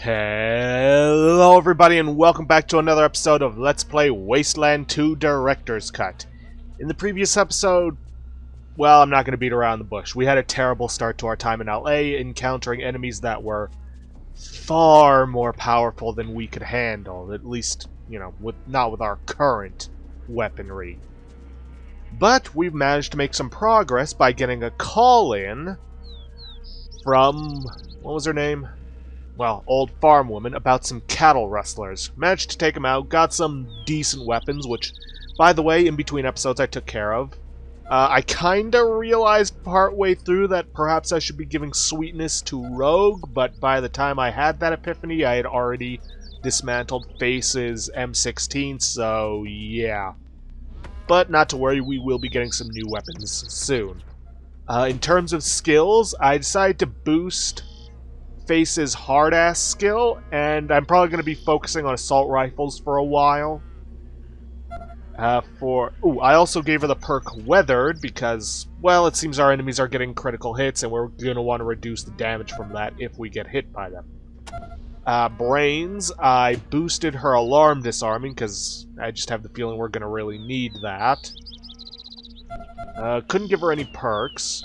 Hello everybody and welcome back to another episode of Let's Play Wasteland 2 Director's Cut. In the previous episode, well, I'm not going to beat around the bush. We had a terrible start to our time in LA, encountering enemies that were far more powerful than we could handle, at least, you know, not with our current weaponry. But we've managed to make some progress by getting a call-in from, what was her name? Well, old farm woman about some cattle rustlers. Managed to take them out, got some decent weapons, which, by the way, in between episodes I took care of. I kinda realized partway through that perhaps I should be giving sweetness to Rogue, but by the time I had that epiphany, I had already dismantled Face's M16, so yeah. But not to worry, we will be getting some new weapons soon. In terms of skills, I decided to boost Face's hard-ass skill, and I'm probably going to be focusing on assault rifles for a while. I also gave her the perk Weathered because, well, it seems our enemies are getting critical hits, and we're going to want to reduce the damage from that if we get hit by them. Brains, I boosted her alarm disarming because I just have the feeling we're going to really need that. Couldn't give her any perks.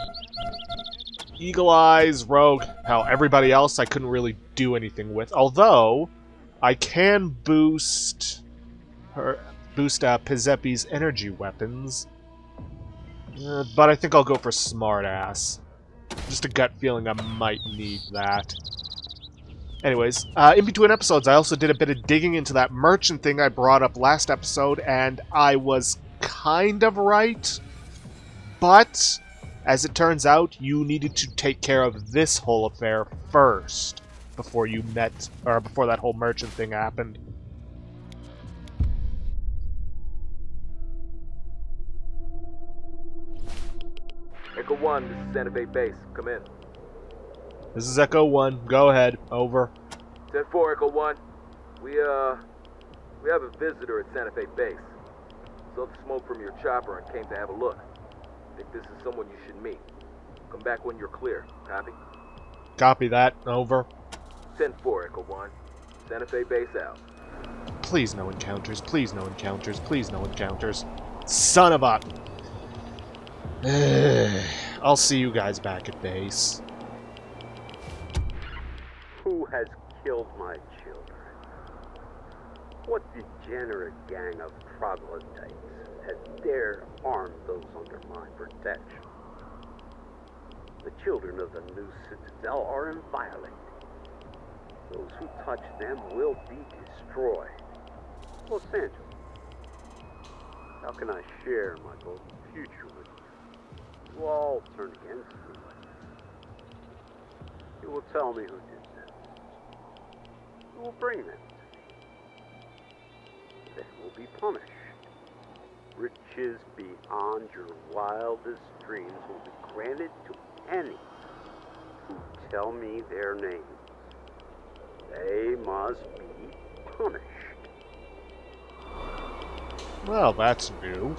Eagle Eyes, Rogue, hell, everybody else I couldn't really do anything with. Although, I can boost Pizeppi's energy weapons. But I think I'll go for Smartass. Just a gut feeling I might need that. Anyways, in between episodes I also did a bit of digging into that merchant thing I brought up last episode, and I was kind of right. But as it turns out, you needed to take care of this whole affair first before you met, or before that whole merchant thing happened. Echo 1, this is Santa Fe Base. Come in. This is Echo 1. Go ahead. Over. 10-4, Echo 1. We have a visitor at Santa Fe Base. Saw the smoke from your chopper and came to have a look. Think this is someone you should meet. Come back when you're clear. Copy? Copy that. Over. 10-4, Echo 1. Santa Fe Base out. Please no encounters. Please no encounters. Please no encounters. Son of a... I'll see you guys back at base. Who has killed my children? What degenerate gang of troglodytes has dared harm those under my protection? The children of the new citadel are inviolate. Those who touch them will be destroyed. Los Angeles, how can I share my golden future with you? You all turn against me. You will tell me who did this. You will bring them to me. They will be punished. Riches beyond your wildest dreams will be granted to any who tell me their names. They must be punished. Well, that's new.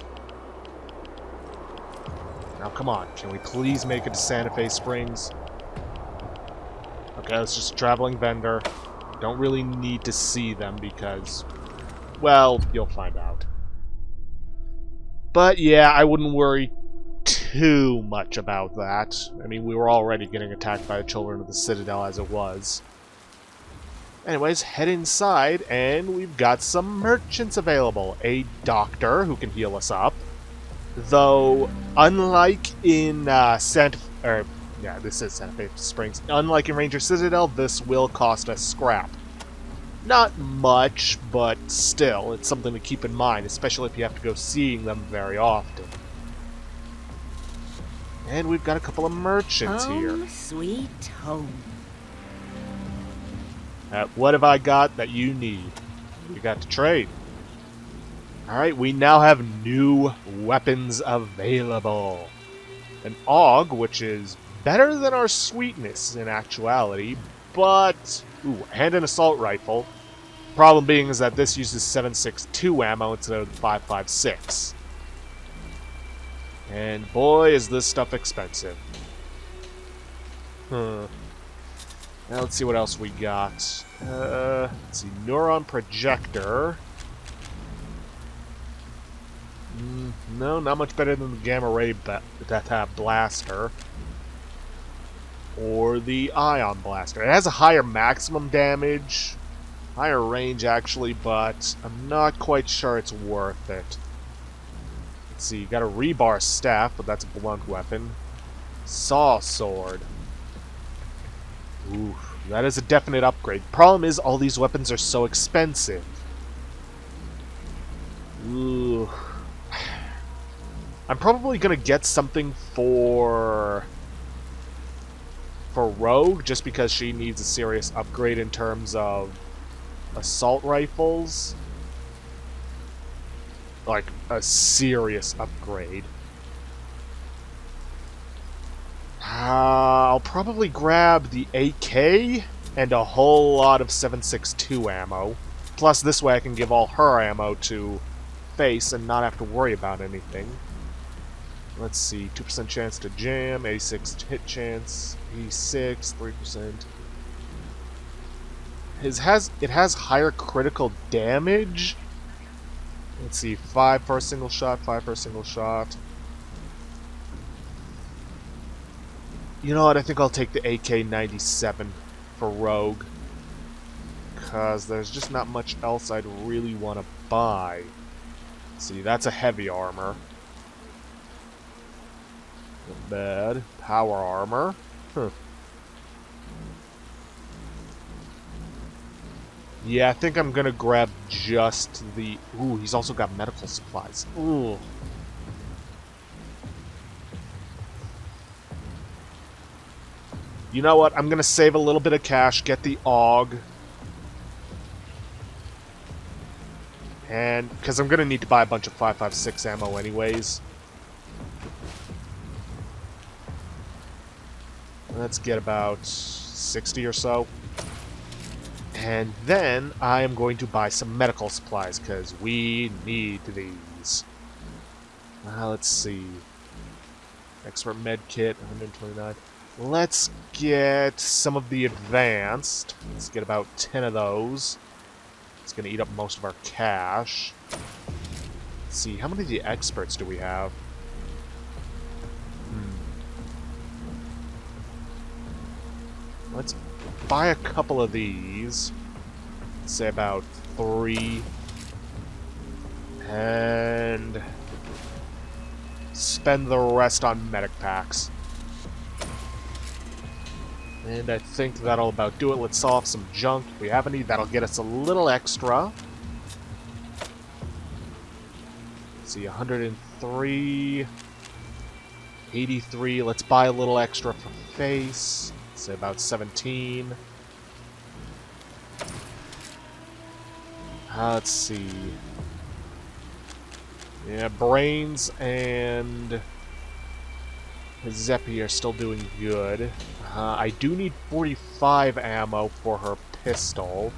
Now, come on. Can we please make it to Santa Fe Springs? Okay, it's just a traveling vendor. Don't really need to see them because, well, you'll find out. But yeah, I wouldn't worry too much about that. I mean, we were already getting attacked by the children of the Citadel as it was. Anyways, head inside, and we've got some merchants available. A doctor who can heal us up. Though, unlike in this is Santa Fe Springs. Unlike in Ranger Citadel, this will cost us scrap. Not much, but still, it's something to keep in mind, especially if you have to go seeing them very often. And we've got a couple of merchants here. Home sweet home. What have I got that you need? We got to trade. Alright, we now have new weapons available. An AUG, which is better than our sweetness in actuality, but... Ooh, and an assault rifle. Problem being is that this uses 7.62 ammo instead of 5.56. And boy, is this stuff expensive. Now let's see what else we got. Let's see, neuron projector. No, not much better than the gamma ray blaster. Or the ion blaster. It has a higher maximum damage, higher range actually, but I'm not quite sure it's worth it. Let's see, you got a rebar staff, but that's a blunt weapon. Saw sword. Ooh, that is a definite upgrade. Problem is, all these weapons are so expensive. Ooh. I'm probably gonna get something for Rogue, just because she needs a serious upgrade in terms of assault rifles. Like, a serious upgrade. I'll probably grab the AK and a whole lot of 7.62 ammo. Plus, this way I can give all her ammo to face and not have to worry about anything. Let's see, 2% chance to jam, 86 hit chance, 86, 3%. It has higher critical damage. Let's see, 5 for a single shot, 5 for a single shot. You know what, I think I'll take the AK-97 for Rogue. Because there's just not much else I'd really want to buy. Let's see, that's a heavy armor. Not bad. Power armor. Huh. Yeah, I think I'm gonna grab just the... Ooh, he's also got medical supplies. Ooh. You know what? I'm gonna save a little bit of cash, get the AUG. And... because I'm gonna need to buy a bunch of 5.56 ammo anyways. Let's get about 60 or so. And then I am going to buy some medical supplies, because we need these. Let's see. Expert med kit, 129. Let's get some of the advanced. Let's get about 10 of those. It's going to eat up most of our cash. Let's see, how many of the experts do we have? Let's buy a couple of these. Let's say about 3. And spend the rest on medic packs. And I think that'll about do it. Let's sell off some junk if we have any. That'll get us a little extra. Let's see, 103. 83. Let's buy a little extra for face. Say about 17. Let's see. Yeah, Brains and Zeppi are still doing good. I do need 45 ammo for her pistol.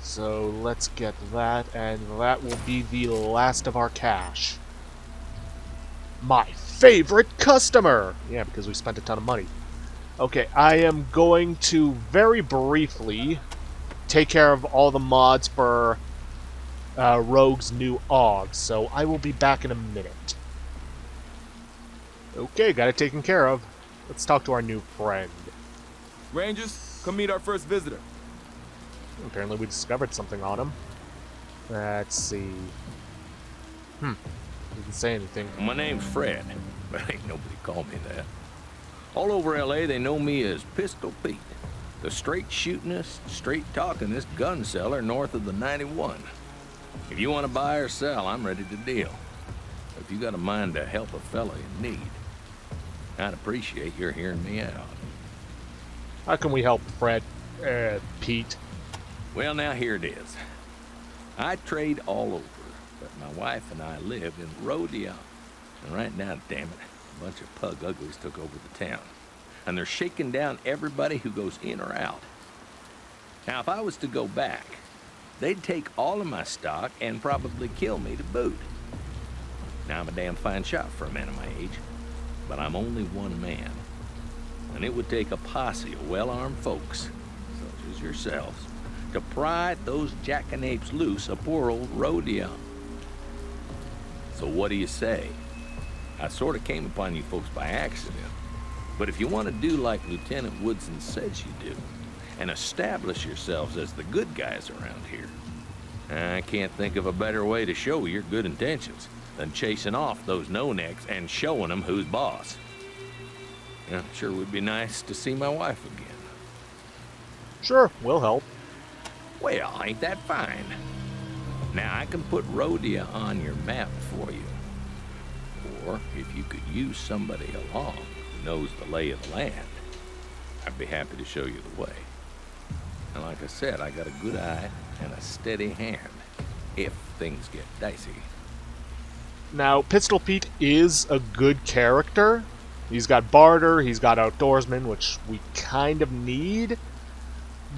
So let's get that, and that will be the last of our cash. My favorite customer! Yeah, because we spent a ton of money. Okay, I am going to very briefly take care of all the mods for Rogue's new AUG, so I will be back in a minute. Okay, got it taken care of. Let's talk to our new friend. Rangers, come meet our first visitor. Apparently we discovered something on him. Let's see. Didn't say anything. My name's Fred, but ain't nobody called me that. All over L.A. they know me as Pistol Pete, the straight-shootingest, straight-talkingest gun seller north of the 91. If you want to buy or sell, I'm ready to deal. If you got a mind to help a fella in need, I'd appreciate your hearing me out. How can we help, Fred? Pete? Well, now here it is. I trade all over, but my wife and I live in Rodia. And right now, damn it, a bunch of pug uglies took over the town. And they're shaking down everybody who goes in or out. Now, if I was to go back, they'd take all of my stock and probably kill me to boot. Now, I'm a damn fine shot for a man of my age, but I'm only one man. And it would take a posse of well-armed folks, such as yourselves, to pry those jackanapes loose of poor old Rodia. So what do you say? I sort of came upon you folks by accident, but if you want to do like Lieutenant Woodson says you do, and establish yourselves as the good guys around here, I can't think of a better way to show your good intentions than chasing off those no-necks and showing them who's boss. Yeah, sure would be nice to see my wife again. Sure, we'll help. Well, ain't that fine? Now, I can put Rodia on your map for you. Or, if you could use somebody along who knows the lay of the land, I'd be happy to show you the way. And like I said, I got a good eye and a steady hand, if things get dicey. Now, Pistol Pete is a good character. He's got barter, he's got outdoorsman, which we kind of need,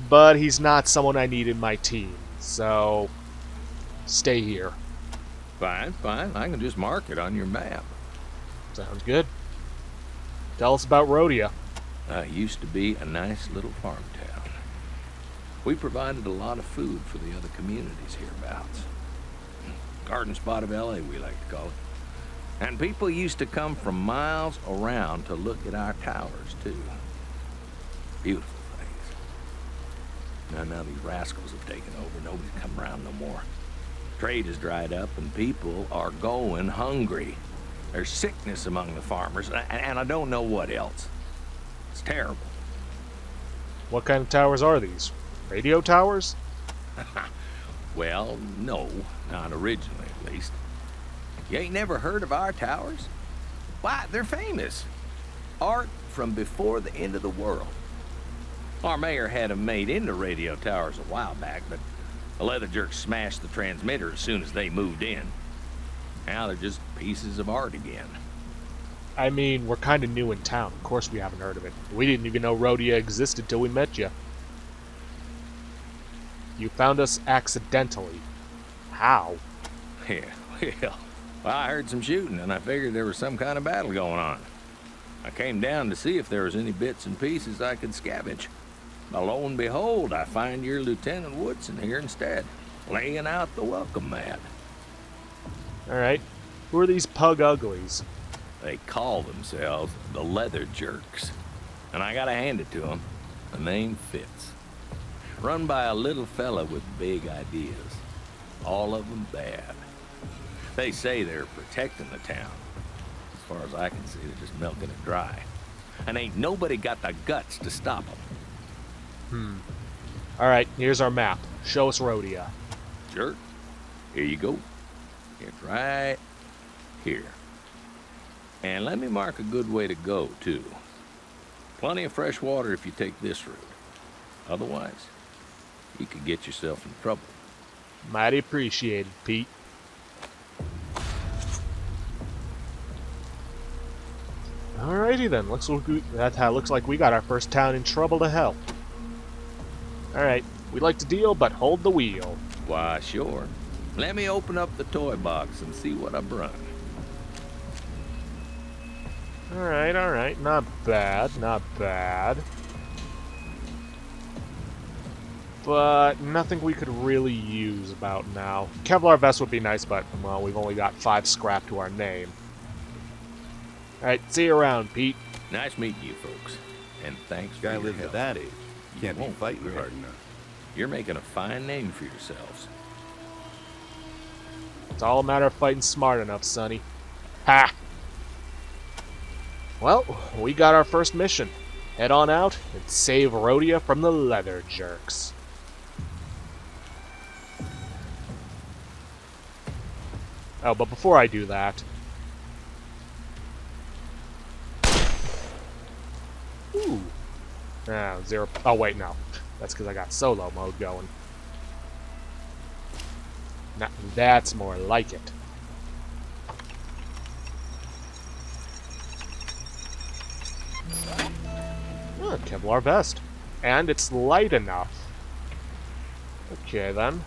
but he's not someone I need in my team, so stay here. Fine, fine. I can just mark it on your map. Sounds good. Tell us about Rodia. Used to be a nice little farm town. We provided a lot of food for the other communities hereabouts. Garden spot of LA, we like to call it. And people used to come from miles around to look at our towers, too. Beautiful things. Now these rascals have taken over. Nobody's come around no more. Trade has dried up, and people are going hungry. There's sickness among the farmers, and I don't know what else. It's terrible. What kind of towers are these? Radio towers? Well, no, not originally, at least. You ain't never heard of our towers? Why, they're famous. Art from before the end of the world. Our mayor had them made into radio towers a while back, but the leather jerks smashed the transmitter as soon as they moved in. Now they're just pieces of art again. I mean, we're kind of new in town. Of course we haven't heard of it. We didn't even know Rodia existed till we met you. You found us accidentally. How? Yeah, well, I heard some shooting, and I figured there was some kind of battle going on. I came down to see if there was any bits and pieces I could scavenge. Now, lo and behold, I find your Lieutenant Woodson here instead, laying out the welcome mat. Alright. Who are these pug uglies? They call themselves the Leather Jerks. And I gotta hand it to them. The name fits. Run by a little fella with big ideas. All of them bad. They say they're protecting the town. As far as I can see, they're just milking it dry. And ain't nobody got the guts to stop them. Alright, here's our map. Show us Rodia. Sure. Here you go. It's right here. And let me mark a good way to go, too. Plenty of fresh water if you take this route. Otherwise, you could get yourself in trouble. Mighty appreciated, Pete. Alrighty then, looks like we got our first town in trouble to hell. Alright, we'd like to deal, but hold the wheel. Why, sure. Let me open up the toy box and see what I brung. Alright, not bad, not bad. But nothing we could really use about now. Kevlar vest would be nice, but, well, we've only got 5 scrap to our name. Alright, see you around, Pete. Nice meeting you folks. And thanks Guy for your lives at help. that age. Can't be won't fighting regret hard it. enough. You're making a fine name for yourselves. It's all a matter of fighting smart enough, Sonny. Ha! Well, we got our first mission. Head on out and save Rodia from the Leather Jerks. Oh, but before I do that... Ooh. Ah, 0... Oh, wait, no. That's because I got solo mode going. Now, that's more like it. Oh, Kevlar vest. And it's light enough. Okay, then.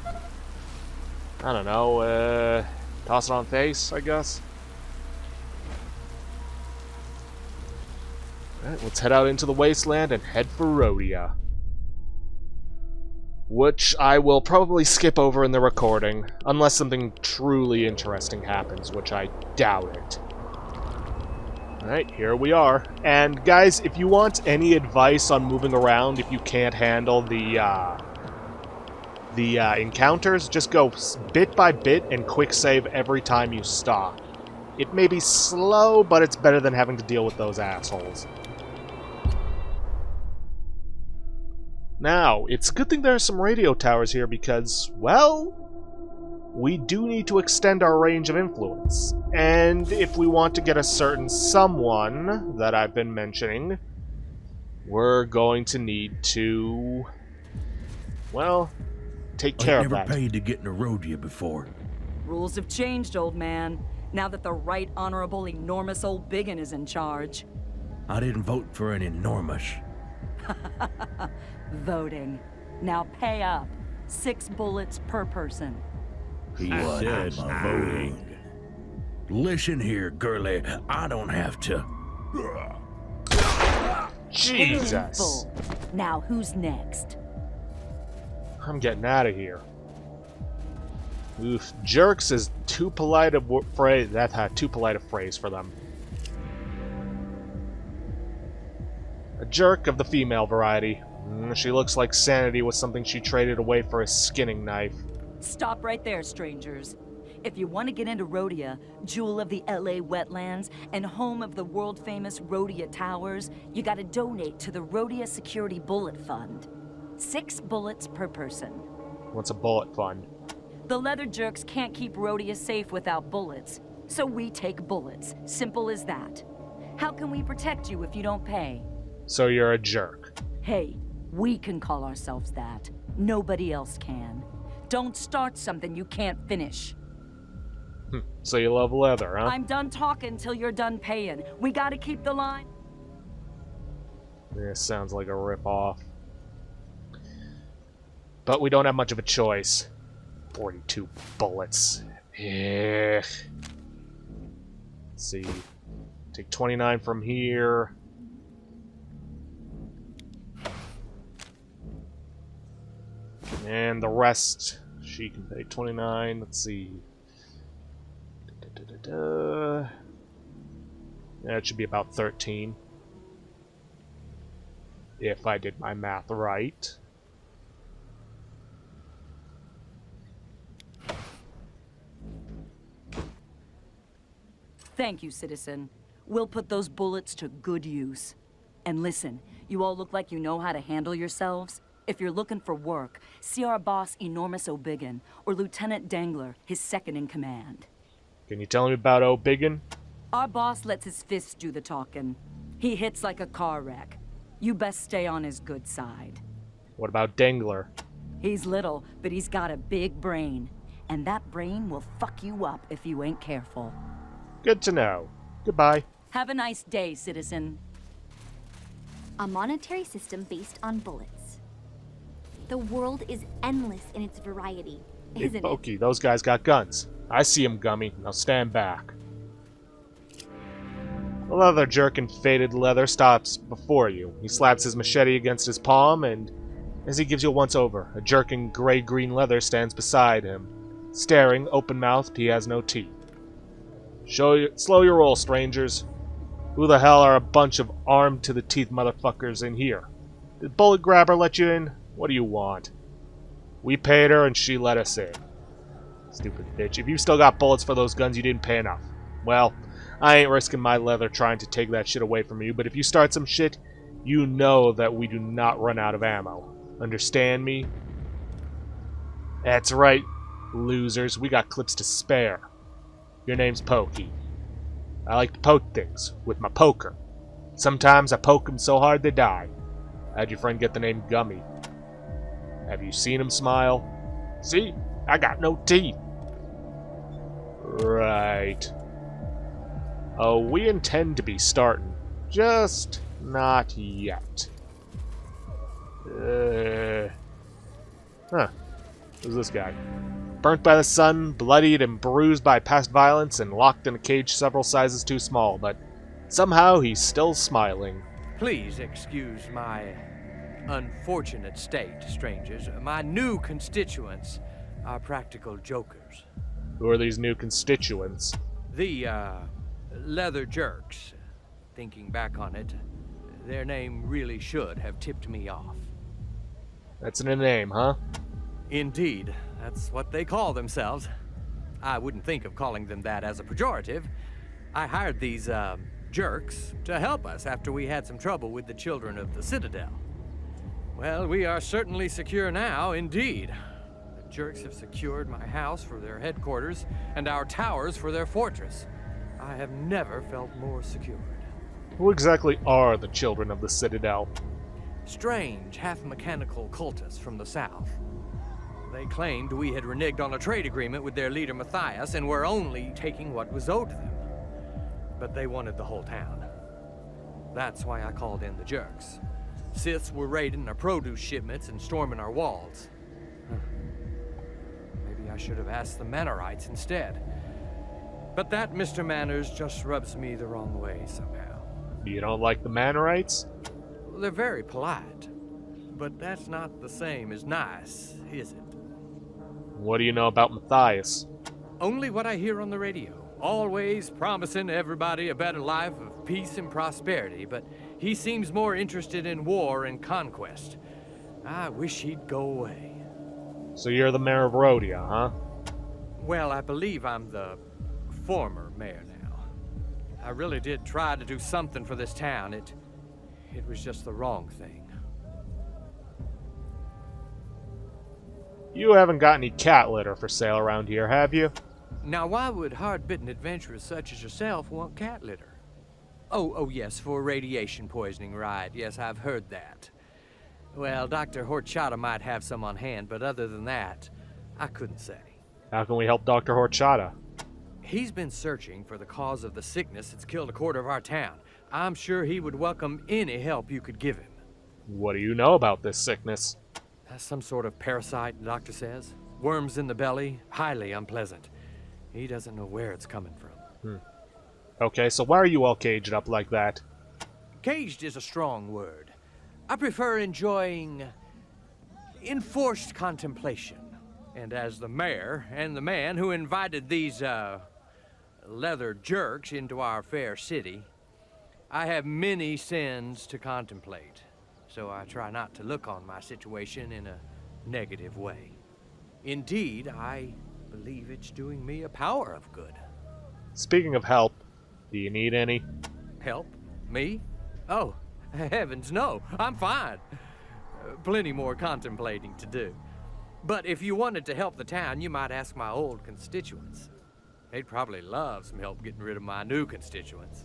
I don't know, toss it on face, I guess? Alright, let's head out into the Wasteland and head for Rodia. Which I will probably skip over in the recording, unless something truly interesting happens, which I doubt it. Alright, here we are. And guys, if you want any advice on moving around, if you can't handle the encounters, just go bit by bit and quick save every time you stop. It may be slow, but it's better than having to deal with those assholes. Now, it's a good thing there are some radio towers here because, well, we do need to extend our range of influence. And if we want to get a certain someone that I've been mentioning, we're going to need to, well, take care of that. I've never paid to get in a Rodia before. Rules have changed, old man. Now that the right honorable, enormous old biggin is in charge. I didn't vote for an enormous. Voting. Now pay up. 6 bullets per person. He said voting. Listen here, girlie. I don't have to. Jesus! Full. Now who's next? I'm getting out of here. Oof. Jerks is too polite a phrase. That's too polite a phrase for them. A jerk of the female variety. She looks like sanity was something she traded away for a skinning knife. Stop right there, strangers. If you want to get into Rodia, jewel of the LA wetlands, and home of the world-famous Rodia Towers, you gotta donate to the Rodia Security Bullet Fund. 6 bullets per person. What's a bullet fund? The leather jerks can't keep Rodia safe without bullets, so we take bullets. Simple as that. How can we protect you if you don't pay? So you're a jerk. Hey, we can call ourselves that. Nobody else can. Don't start something you can't finish. So you love leather, huh? I'm done talking till you're done paying. We gotta keep the line. This sounds like a rip-off. But we don't have much of a choice. 42 bullets. Let's see. Take 29 from here. And the rest, she can pay 29. Let's see. Yeah, it should be about 13. If I did my math right. Thank you, citizen. We'll put those bullets to good use. And listen, you all look like you know how to handle yourselves. If you're looking for work, see our boss, Enormous O'Biggin, or Lieutenant Dangler, his second in command. Can you tell me about O'Biggin? Our boss lets his fists do the talking. He hits like a car wreck. You best stay on his good side. What about Dangler? He's little, but he's got a big brain. And that brain will fuck you up if you ain't careful. Good to know. Goodbye. Have a nice day, citizen. A monetary system based on bullets. The world is endless in its variety, Hey, isn't it? Pokey, those guys got guns. I see 'em, Gummy. Now stand back. The leather jerk in faded leather stops before you. He slaps his machete against his palm, and as he gives you a once-over, a jerk in gray-green leather stands beside him. Staring, open-mouthed, he has no teeth. Slow your roll, strangers. Who the hell are a bunch of armed-to-the-teeth motherfuckers in here? Did Bullet Grabber let you in? What do you want? We paid her, and she let us in. Stupid bitch. If you still got bullets for those guns, you didn't pay enough. Well, I ain't risking my leather trying to take that shit away from you, but if you start some shit, you know that we do not run out of ammo. Understand me? That's right, losers. We got clips to spare. Your name's Pokey. I like to poke things with my poker. Sometimes I poke them so hard they die. How'd your friend get the name Gummy? Have you seen him smile? See? I got no teeth. Right. Oh, we intend to be starting. Just not yet. Huh. Who's this guy? Burnt by the sun, bloodied and bruised by past violence, and locked in a cage several sizes too small, but somehow he's still smiling. Please excuse my unfortunate state, strangers. My new constituents are practical jokers. Who are these new constituents? The, leather jerks. Thinking back on it, their name really should have tipped me off. That's in a name, huh? Indeed, that's what they call themselves. I wouldn't think of calling them that as a pejorative. I hired these, jerks to help us after we had some trouble with the children of the Citadel. Well, we are certainly secure now, indeed. The jerks have secured my house for their headquarters and our towers for their fortress. I have never felt more secured. Who exactly are the children of the Citadel? Strange, half-mechanical cultists from the south. They claimed we had reneged on a trade agreement with their leader Matthias and were only taking what was owed to them. But they wanted the whole town. That's why I called in the jerks. Siths were raiding our produce shipments and storming our walls. Maybe I should have asked the Mannerites instead. But that, Mr. Manners, just rubs me the wrong way somehow. You don't like the Mannerites? They're very polite. But that's not the same as nice, is it? What do you know about Matthias? Only what I hear on the radio. Always promising everybody a better life of peace and prosperity, but he seems more interested in war and conquest. I wish he'd go away. So you're the mayor of Rodia, huh? Well, I believe I'm the former mayor now. I really did try to do something for this town. It was just the wrong thing. You haven't got any cat litter for sale around here, have you? Now, why would hard-bitten adventurers such as yourself want cat litter? Oh, yes, for radiation poisoning, right. Yes, I've heard that. Well, Dr. Horchata might have some on hand, but other than that, I couldn't say. How can we help Dr. Horchata? He's been searching for the cause of the sickness that's killed a quarter of our town. I'm sure he would welcome any help you could give him. What do you know about this sickness? Some sort of parasite, the doctor says. Worms in the belly, highly unpleasant. He doesn't know where it's coming from. Okay, so why are you all caged up like that? Caged is a strong word. I prefer enjoying enforced contemplation. And as the mayor and the man who invited these, leather jerks into our fair city, I have many sins to contemplate. So I try not to look on my situation in a negative way. Indeed, I believe it's doing me a power of good. Speaking of help, do you need any? Help? Me? Oh, heavens no, I'm fine. Plenty more contemplating to do. But if you wanted to help the town, you might ask my old constituents. They'd probably love some help getting rid of my new constituents.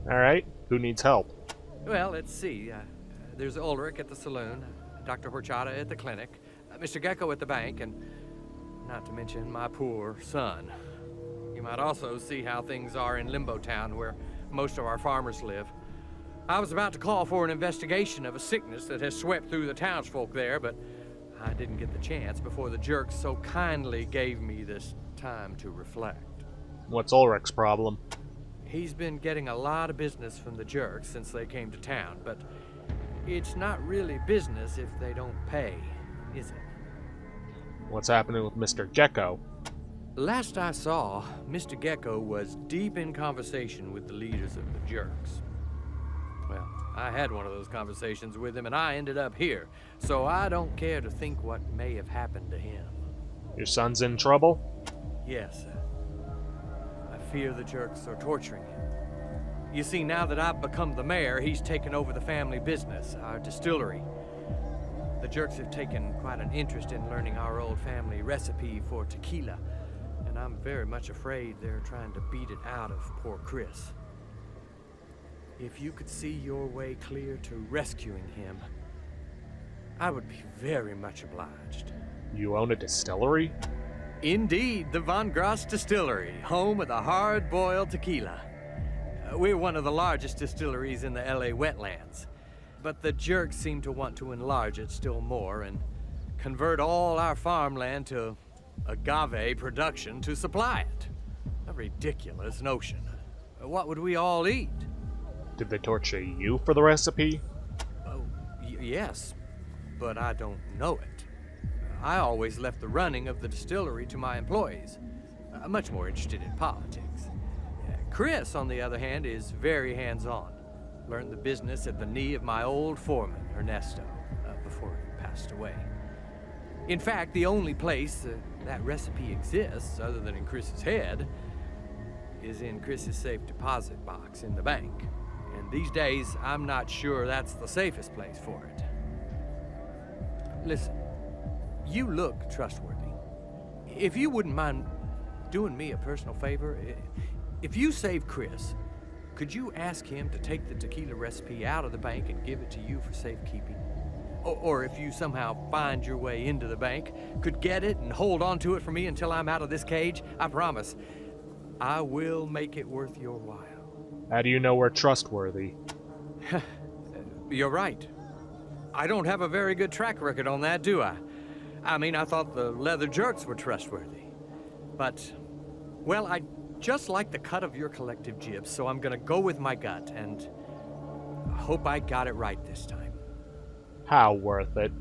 Alright, who needs help? Well, let's see. There's Ulrich at the saloon, Dr. Horchata at the clinic, Mr. Gecko at the bank, and not to mention my poor son. You might also see how things are in Limbo Town, where most of our farmers live. I was about to call for an investigation of a sickness that has swept through the townsfolk there, but I didn't get the chance before the jerks so kindly gave me this time to reflect. What's Ulrich's problem? He's been getting a lot of business from the jerks since they came to town, but it's not really business if they don't pay, is it? What's happening with Mr. Gecko? Last I saw, Mr. Gecko was deep in conversation with the leaders of the jerks. Well, I had one of those conversations with him and I ended up here, so I don't care to think what may have happened to him. Your son's in trouble? Yes, I fear the jerks are torturing him. You see, now that I've become the mayor, he's taken over the family business, our distillery. The jerks have taken quite an interest in learning our old family recipe for tequila, and I'm very much afraid they're trying to beat it out of poor Chris. If you could see your way clear to rescuing him, I would be very much obliged. You own a distillery? Indeed, the Von Grass Distillery, home of the hard-boiled tequila. We're one of the largest distilleries in the LA wetlands, but the jerks seem to want to enlarge it still more and convert all our farmland to agave production to supply it. A ridiculous notion. What would we all eat? Did they torture you for the recipe? Oh, yes, but I don't know it. I always left the running of the distillery to my employees. Much more interested in politics. Chris, on the other hand, is very hands-on. Learned the business at the knee of my old foreman, Ernesto, before he passed away. In fact, the only place that recipe exists, other than in Chris's head, is in Chris's safe deposit box in the bank. And these days, I'm not sure that's the safest place for it. Listen, you look trustworthy. If you wouldn't mind doing me a personal favor, if you save Chris, could you ask him to take the tequila recipe out of the bank and give it to you for safekeeping? Or if you somehow find your way into the bank, could get it and hold on to it for me until I'm out of this cage? I promise, I will make it worth your while. How do you know we're trustworthy? You're right. I don't have a very good track record on that, do I? I mean, I thought the leather jerks were trustworthy. But, well, I just like the cut of your collective jibs, so I'm gonna go with my gut, and I hope I got it right this time. How worth it?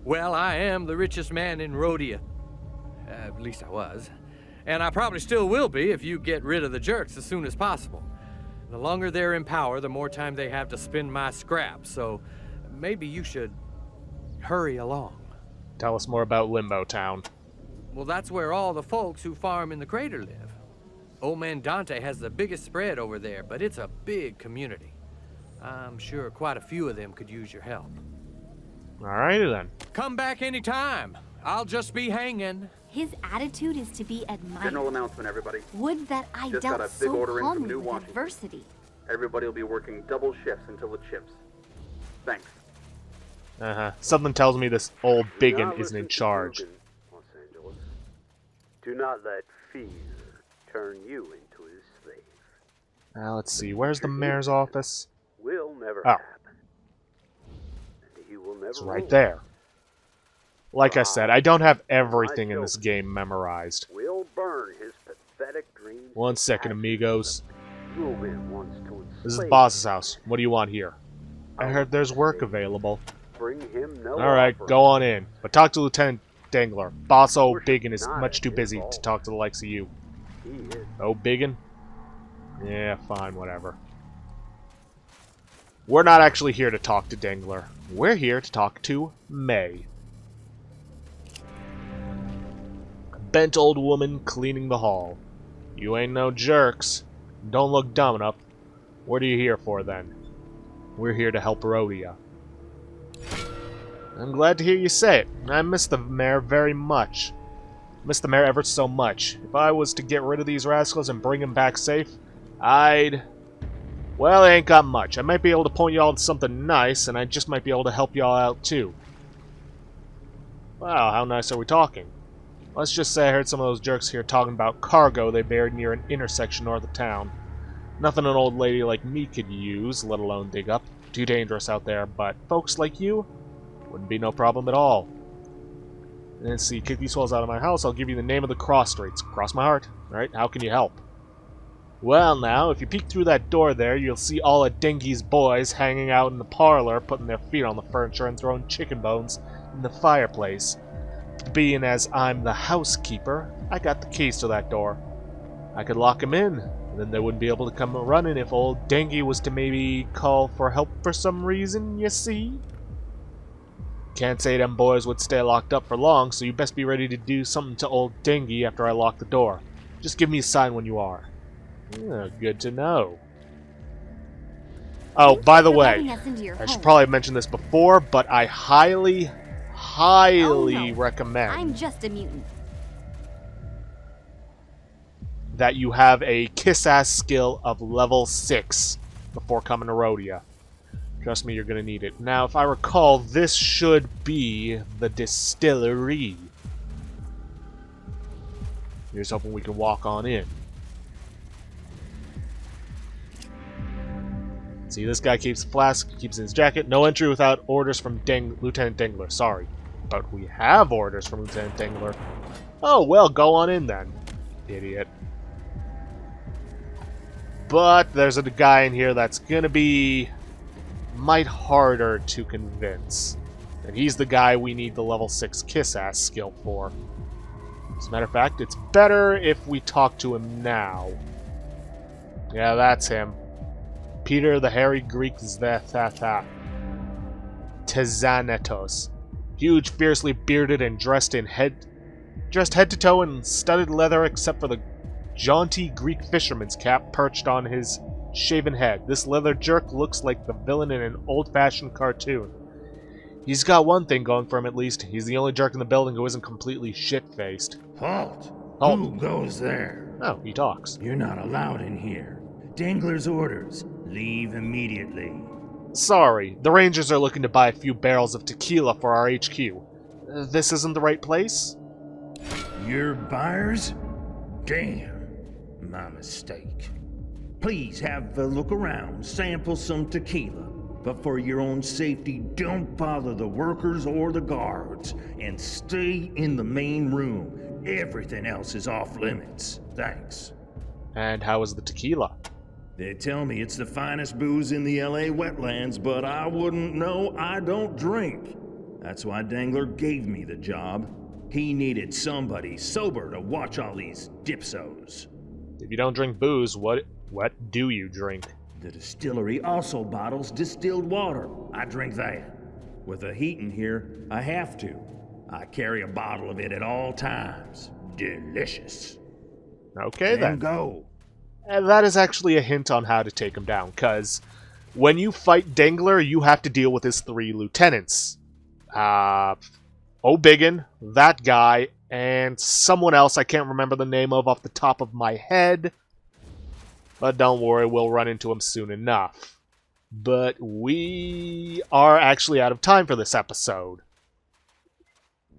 Well, I am the richest man in Rodia. At least I was. And I probably still will be if you get rid of the jerks as soon as possible. The longer they're in power, the more time they have to spend my scraps, so maybe you should hurry along. Tell us more about Limbo Town. Well, that's where all the folks who farm in the crater live. Old man Dante has the biggest spread over there, but it's a big community. I'm sure quite a few of them could use your help. Alrighty then. Come back anytime. I'll just be hanging. His attitude is to be admired. General announcement, everybody. Would that I Just got dealt a big so order in from calmly New with Washington. adversity. Everybody will be working double shifts until it ships. Thanks. Something tells me this old Do biggin not isn't in listen to charge. Dugan, Los Angeles. Do not let fear turn you into his slave. Let's see, where's the mayor's office? Will never Oh. happen. And he will never It's right rule. there. Like I said, I don't have everything in this game memorized. We'll burn his pathetic dreams. One second, amigos. Ruben wants to This is enslave boss's house. What do you want here? I heard there's work available. Bring him no Alright, offer. go on in. But talk to Lieutenant Dangler. Boss O. We're Biggin is not much too busy to involved. talk to the likes of you. He is. Oh, Biggin? Yeah, fine, whatever. We're not actually here to talk to Dangler. We're here to talk to May. A bent old woman cleaning the hall. You ain't no jerks. Don't look dumb enough. What are you here for, then? We're here to help Rodia. I'm glad to hear you say it. I miss the mayor very much. Miss the mayor ever so much. If I was to get rid of these rascals and bring him back safe, I'd... Well, I ain't got much. I might be able to point y'all to something nice, and I just might be able to help y'all out, too. Wow, how nice are we talking? Let's just say I heard some of those jerks here talking about cargo they buried near an intersection north of town. Nothing an old lady like me could use, let alone dig up. Too dangerous out there, but folks like you, wouldn't be no problem at all. And then see, kick these swells out of my house, I'll give you the name of the cross streets. Cross my heart. Alright, how can you help? Well now, if you peek through that door there, you'll see all of Dingy's boys hanging out in the parlor, putting their feet on the furniture and throwing chicken bones in the fireplace. Being as I'm the housekeeper, I got the keys to that door. I could lock 'em in, and then they wouldn't be able to come running if old Dingy was to maybe call for help for some reason, you see? Can't say them boys would stay locked up for long, so you best be ready to do something to old Dingy after I lock the door. Just give me a sign when you are. Good to know. Oh, by the way, I should probably have mentioned this before, but I highly recommend I'm just a mutant. that you have a kiss-ass skill of level 6 before coming to Rodia. Trust me, you're going to need it. Now, if I recall, this should be the distillery. Here's hoping we can walk on in. See, this guy keeps a flask, keeps in his jacket. No entry without orders from Lieutenant Dangler. Sorry. But we have orders from Lieutenant Dangler. Oh, well, go on in then, idiot. But there's a guy in here that's gonna be might harder to convince. And he's the guy we need the level 6 kiss-ass skill for. As a matter of fact, it's better if we talk to him now. Yeah, that's him. Peter the Hairy Greek Tezanetos. Huge, fiercely bearded, and dressed head to toe in studded leather except for the jaunty Greek fisherman's cap perched on his shaven head. This leather jerk looks like the villain in an old-fashioned cartoon. He's got one thing going for him, at least. He's the only jerk in the building who isn't completely shit-faced. Halt! Halt. Who goes there? Oh, he talks. You're not allowed in here. Dangler's orders. Leave immediately. Sorry, the Rangers are looking to buy a few barrels of tequila for our HQ. This isn't the right place? You're buyers? Damn. My mistake. Please have a look around, sample some tequila. But for your own safety, don't bother the workers or the guards. And stay in the main room. Everything else is off limits. Thanks. And how is the tequila? They tell me it's the finest booze in the LA wetlands, but I wouldn't know. I don't drink. That's why Dangler gave me the job. He needed somebody sober to watch all these dipsos. If you don't drink booze, what do you drink? The distillery also bottles distilled water. I drink that. With the heat in here, I have to. I carry a bottle of it at all times. Delicious. Okay, then. Go. And that is actually a hint on how to take him down, because when you fight Dangler, you have to deal with his 3 lieutenants. O'Biggin, that guy, and someone else I can't remember the name of off the top of my head. But don't worry, we'll run into him soon enough. But we are actually out of time for this episode.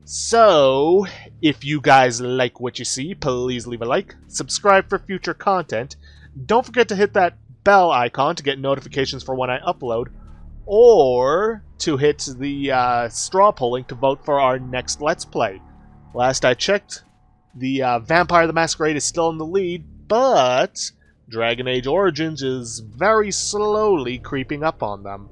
So, if you guys like what you see, please leave a like, subscribe for future content, don't forget to hit that bell icon to get notifications for when I upload, or to hit the straw polling to vote for our next Let's Play. Last I checked, the Vampire the Masquerade is still in the lead, but Dragon Age Origins is very slowly creeping up on them.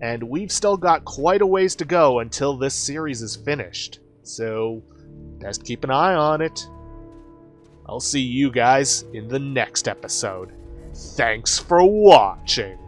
And we've still got quite a ways to go until this series is finished. So, best keep an eye on it. I'll see you guys in the next episode. Thanks for watching.